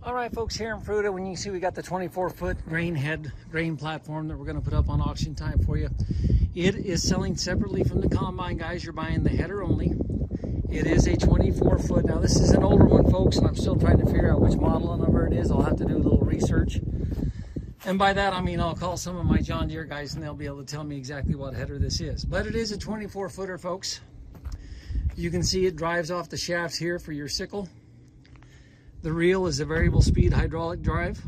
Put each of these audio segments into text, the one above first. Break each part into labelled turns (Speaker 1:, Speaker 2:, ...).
Speaker 1: All right, folks, here in Fruita, when you see we got the 24-foot grain platform that we're going to put up on auction time for you. It is selling separately from the combine, guys. You're buying the header only. It is a 24-foot. Now, this is an older one, folks, and I'm still trying to figure out which model number it is. I'll have to do a little research. And by that, I mean I'll call some of my John Deere guys, and they'll be able to tell me exactly what header this is. But it is a 24-footer, folks. You can see it drives off the shafts here for your sickle. The reel is a variable speed hydraulic drive.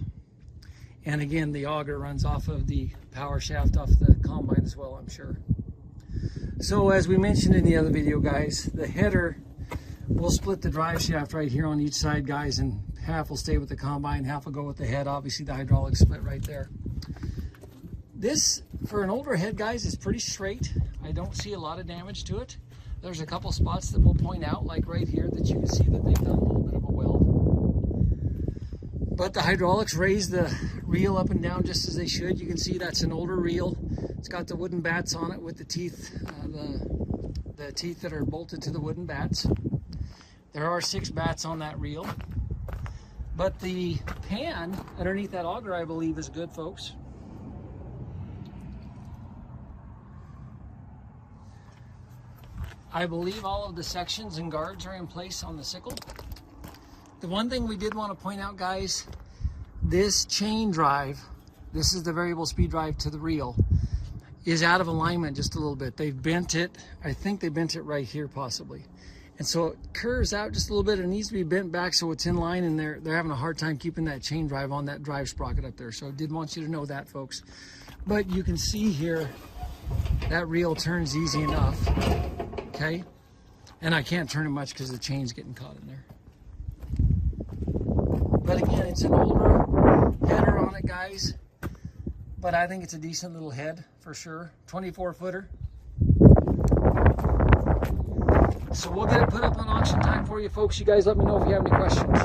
Speaker 1: And again, the auger runs off of the power shaft off the combine as well, I'm sure. So as we mentioned in the other video, guys, the header will split the drive shaft right here on each side, guys, and half will stay with the combine, half will go with the head. Obviously, the hydraulic split right there. This, for an older head, guys, is pretty straight. I don't see a lot of damage to it. There's a couple spots that we'll point out, like right here, that you can see that they've done a little bit of a weld. But the hydraulics raise the reel up and down just as they should. You can see that's an older reel. It's got the wooden bats on it with the teeth, the teeth that are bolted to the wooden bats. There are 6 bats on that reel. But the pan underneath that auger, I believe, is good, folks. I believe all of the sections and guards are in place on the sickle. The one thing we did want to point out, guys, this chain drive, this is the variable speed drive to the reel, is out of alignment just a little bit. They've bent it. I think they bent it right here possibly. And so it curves out just a little bit. It needs to be bent back so it's in line, and they're having a hard time keeping that chain drive on that drive sprocket up there. So I did want you to know that, folks. But you can see here that reel turns easy enough, okay? And I can't turn it much because the chain's getting caught in there. But again, it's an older header on it, guys. But I think it's a decent little head for sure. 24-footer. So we'll get it put up on auction time for you, folks. You guys let me know if you have any questions.